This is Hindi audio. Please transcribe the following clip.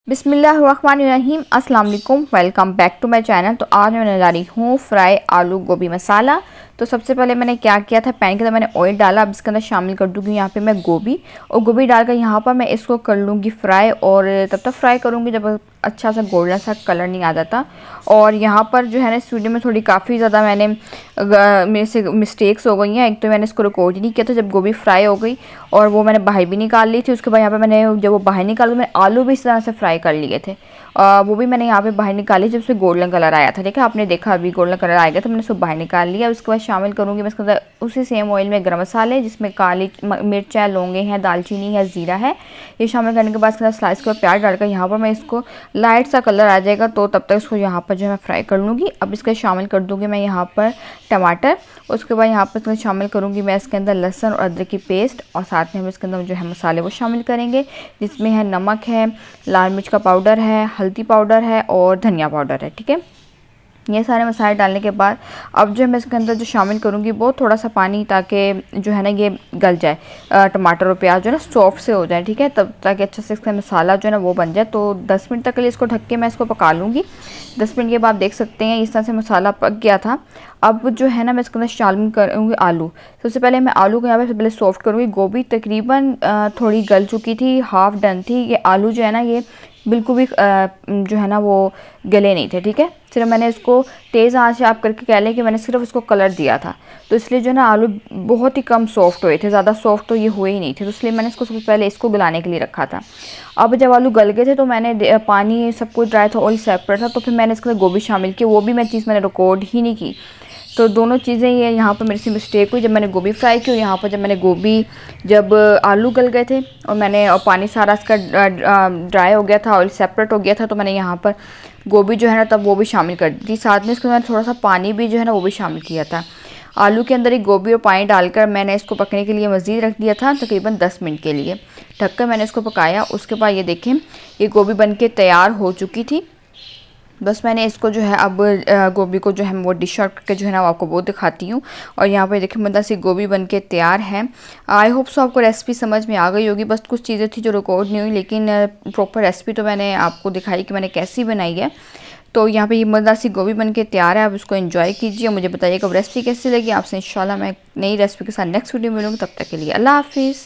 बिस्मिल्लाहिर्रहमानिर्रहीम, अस्सलाम वालेकुम। Welcome back to my channel. तो आज मैं बना रही हूँ फ्राई आलू गोभी मसाला। तो सबसे पहले मैंने क्या किया था, पैन के अंदर मैंने ऑयल डाला। अब इसके अंदर शामिल कर दूँगी यहाँ पे मैं गोभी, और गोभी डालकर यहाँ पर मैं इसको कर लूँगी फ्राई। और तब तक फ्राई करूँगी जब अच्छा सा गोल्डन सा कलर नहीं आ जाता। और यहाँ पर जो है ना, इस वीडियो में थोड़ी काफ़ी ज़्यादा मेरे से मिस्टेक्स हो गई हैं। एक तो मैंने इसको रिकॉर्ड ही नहीं किया था जब गोभी फ्राई हो गई, और वो मैंने बाहर भी निकाल ली थी। उसके बाद यहाँ पे मैंने जब वो बाहर निकाल, मैंने आलू भी इस तरह से फ्राई कर लिए थे। वो भी मैंने यहाँ पे बाहर निकाली जब उसमें गोल्डन कलर आया था। ठीक है, आपने देखा अभी गोल्डन कलर आ गया तो मैंने उसको बाहर निकाल लिया। उसके बाद शामिल करूँगी मैं इसके अंदर उसी सेम ऑयल में गरम मसाले, जिसमें काली मिर्च है, लौंगे हैं, दालचीनी है, ज़ीरा है। ये शामिल करने के बाद इसके अंदर स्लाइस कर प्याज डालकर यहाँ पर मैं इसको लाइट सा कलर आ जाएगा तो तब तक इसको यहाँ पर जो है मैं फ्राई कर लूँगी। अब इसके शामिल कर दूँगी मैं यहाँ पर टमाटर। उसके बाद यहाँ पर शामिल करूँगी मैं इसके अंदर लहसुन और अदरक की पेस्ट, और साथ में हम इसके अंदर जो है मसाले वो शामिल करेंगे, जिसमें है नमक है, लाल मिर्च का पाउडर है, हल्दी पाउडर है और धनिया पाउडर है। ठीक है, ये सारे मसाले डालने के बाद अब जो है मैं इसके अंदर जो शामिल करूँगी वो थोड़ा सा पानी, ताकि जो है ना ये गल जाए, टमाटर और प्याज जो है ना सॉफ्ट से हो जाए। ठीक है, तब ताकि अच्छा से इसका मसाला जो है ना वो बन जाए। तो 10 मिनट तक के लिए इसको ढक के मैं इसको पका लूँगी। 10 मिनट के बाद देख सकते हैं इस तरह से मसाला पक गया था। अब जो है ना मैं इसके अंदर शामिल करूँगी आलू। सबसे पहले मैं आलू को यहाँ पे पहले सॉफ्ट करूँगी। गोभी तकरीबन थोड़ी गल चुकी थी, हाफ़ डन थी। ये आलू जो है ना ये बिल्कुल भी जो है ना वो गले नहीं थे। ठीक है, सिर्फ मैंने इसको तेज़ आंच से आप करके कह लें कि मैंने सिर्फ इसको कलर दिया था, तो इसलिए जो है ना आलू बहुत ही कम सॉफ्ट हुए थे, ज़्यादा सॉफ्ट तो ये हुए ही नहीं थे। तो इसलिए मैंने इसको सबसे पहले इसको गलाने के लिए रखा था। अब जब आलू गल गए थे तो मैंने पानी सब कुछ ड्राई था, ऑयल सेपरेट था, तो फिर मैंने इसके अंदर गोभी शामिल की। वो भी मैं चीज़ मैंने रिकॉर्ड ही नहीं की। तो दोनों चीज़ें ये यहाँ पर मेरे से मिस्टेक हुई। जब मैंने गोभी फ्राई की, यहाँ पर जब मैंने गोभी जब आलू गल गए थे और पानी सारा इसका ड्राई हो गया था, ऑयल सेपरेट हो गया था, तो मैंने यहाँ पर गोभी जो है ना तब वो भी शामिल कर दी थी। साथ में इसके मैंने थोड़ा सा पानी भी जो है ना वो भी शामिल किया था। आलू के अंदर ही गोभी और पानी डालकर मैंने इसको पकने के लिए मज़ीद रख दिया था, तकरीबन 10 मिनट के लिए ढककर मैंने इसको पकाया। उसके बाद ये देखें ये गोभी बन के तैयार हो चुकी थी। बस मैंने इसको जो है अब गोभी को जो है वो डिश आउट करके जो है ना आपको वो दिखाती हूँ। और यहाँ पे देखिए मतलब सी गोभी बनके तैयार है। आई होप सो आपको रेसिपी समझ में आ गई होगी। बस कुछ चीज़ें थी जो रिकॉर्ड नहीं हुई, लेकिन प्रॉपर रेसिपी तो मैंने आपको दिखाई कि मैंने कैसी बनाई है। तो यहाँ पे ये मज़ेदार सी गोभी बनके तैयार है। आप इसको एंजॉय कीजिए, मुझे बताइएगा रेसिपी कैसी लगी। आपसे इंशाल्लाह मैं नई रेसिपी के साथ नेक्स्ट वीडियो में मिलूँगी। तब तक के लिए अल्लाह हाफिज़।